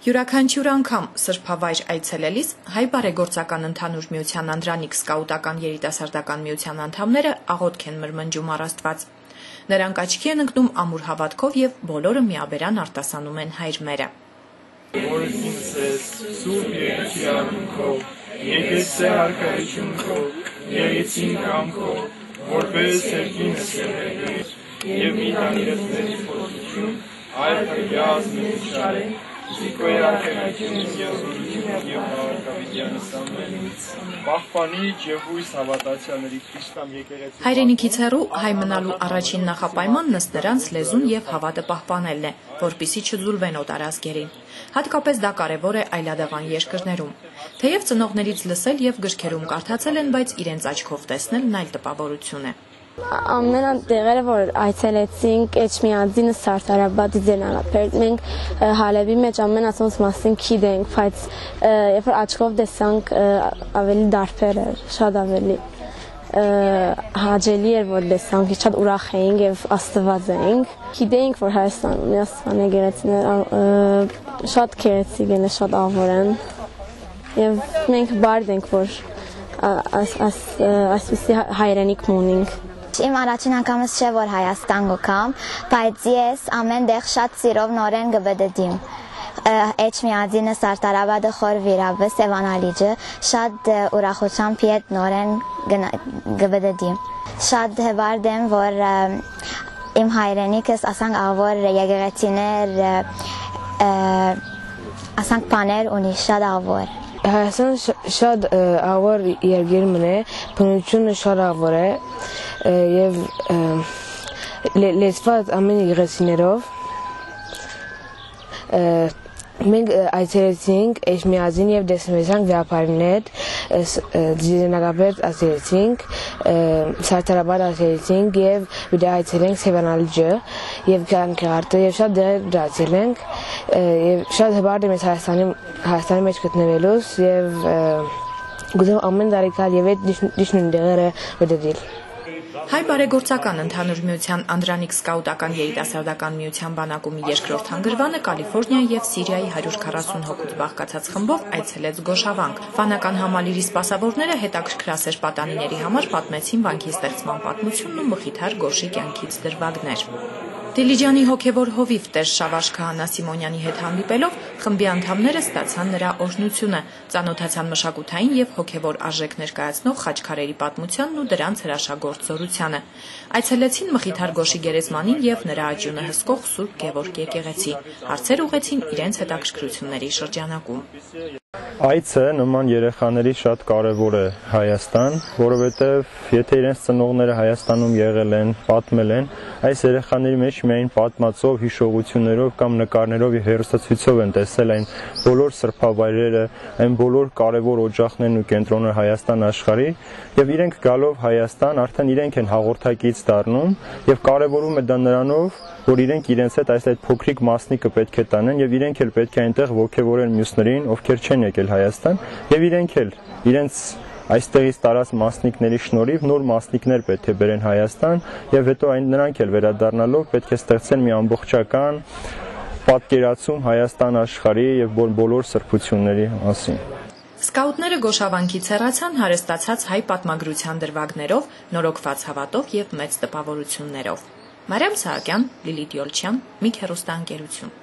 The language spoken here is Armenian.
Յուրաքանչյուր անգամ սրբավայր այցելելիս հայ բարեգործական ընդհանուր միության Անդրանիկ սկաուտական երիտասարդական միության անդամները աղոթք են մրմնջում առ Աստված։ Նրանք աչքի են ընկնում ամուր հավատքով եւ բոլորը միաբերան արտասանում են հայր մերը։ Հայրենիքից հեռու հայ մնալու առաջին նախապայմանն ըստ նրանց լեզուն եւ հավատը պահպանելն է, որպիսի չձուլվեն օտարազգերին։ Հատկապես դա կարևոր է այլադավան երկրներում։ Թեև ծնողներից լսել եւ գրքերում կարդացել են, բայց իրենց աչքով տեսնելն այլ տպավորություն է։ Ամենատեղերը, որ այցելեցինք, Էջմիածինը Սարտարաբադից են արաբերտ, մենք Հալեբի մեջ ամեն ասոնց մասին գիտենք, բայց երբ որ աչքով տեսանք ավելի դարբեր էր, շատ ավելի հաճելի էր, որ տեսանք, շատ ուրախ էինք եւ աստված էինք։ Գիտեինք, որ Հայաստանում Աստվածի գեղեցիկները շատ գեղեցիկ են, շատ աղոր են եւ մենք բարդ ենք, որ այսպիսի հայրենիք ունենք։ Իմ առաջին անգամս չէ, որ Հայաստան գամ, բայց ես ամեն տեղ շատ սիրով նորեն գբդդիմ։ Էջմիածինը Սարտարաբադը խոր վիրաբը Սևանալիջը շատ ուրախությամբ ետ նորեն գբդդիմ։ Շատ հբարդ եմ, որ իմ հայրենիքս ասանք ավոր եկեղեցիներ, ասանք բաներ ունի շատ ավոր։ Հայաստանը շատ ավոր երկիր է, բնությունը շատ ավոր է եւ լեցված ամեն եկեղեցիներով մենք այցելեցինք Էջմիածին եւ տեսնվեցանք վիապարներ, Ձիզենակապետ այցելեցինք, Սարտարաբադ այցելեցինք եւ վիդա այցելենք Սևանալիջը եւ Գանկարտը եւ շատ դեր դարձել ենք եւ շատ հբարդ եմ Հայաստանի մեջ գտնվելուց եւ գուցե ամեն տարեկալ եւ այդ դիշնուն դեղերը վդդիլ։ Հայ բարեգործական ընդհանուր միության Անդրանիկ սկաուտական երիտասարդական միության բանակումի երկրորդ հանգրվանը Կալիֆոռնիայի եւ Սիրիայի 140 հոգուց բաղկացած խմբով այցելեց Գոշավանք։ Վանական համալիրի սպասավորները հետաքրքրասեր պատանիների համար պատմեցին վանքի ստեղծման պատմությունն ու մխիթար Գոշի կյանքից դրվագներ։ Դիլիջանի հոգևոր հովիվ Տեր Շավարժ Քահանա Սիմոնյանի հետ հանդիպելով խմբի անդամները ստացան նրա օրհնությունը, ծանոթացան մշակութային եւ հոգևոր արժեք ներկայացնող խաչքարերի պատմությանն ու դրանց հրաշագործ զորությանը։ Այցելեցին Մխիթար Գոշի գերեզմանին եւ նրա աջունը հսկող Սուրբ Գևորգ եկեղեցի։ Հարցեր ուղեցին իրենց հետաքրքրությունների շրջանակում։ Այցը նման երեխաների շատ կարևոր է Հայաստան, որովհետև եթե իրենց ծնողները Հայաստանում եղել են, պատմել են, այս երեխաների մեջ միայն պատմածով, հիշողություններով կամ նկարներով եւ հեռուստացույցով են տեսել այն բոլոր սրբավայրերը, այն բոլոր կարևոր օջախներն ու կենտրոնները Հայաստան աշխարհի, եւ իրենք գալով Հայաստան արդեն իրենք են հաղորդակից դառնում եւ կարևորում է դա նրանով, որ իրենք իրենց հետ այս փոքրիկ մասնիկը պետք է տանեն եւ իրենք էլ պետք է այնտեղ ողջևորեն մյուսներին, ովքեր չեն եկել Հայաստան, եւ իրենք էլ իրենց այստեղից տարած մասնիկների շնորհիվ նոր մասնիկներ պետք է բերեն Հայաստան եւ հետո այն նրանք էլ վերադառնալով պետք է ստեղծեն մի ամբողջական պատկերացում Հայաստան աշխարհի եւ բոլոր սրբությունների մասին։ Սկաուտները Գոշավանքից հեռացան հարստացած հայ պատմագրության դրվագներով, նորոգված հավատով եւ մեծ տպավորություններով։ Մարիամ Սահակյան, Լիլիթ Յոլչյան, Միք հեռուստաընկերություն։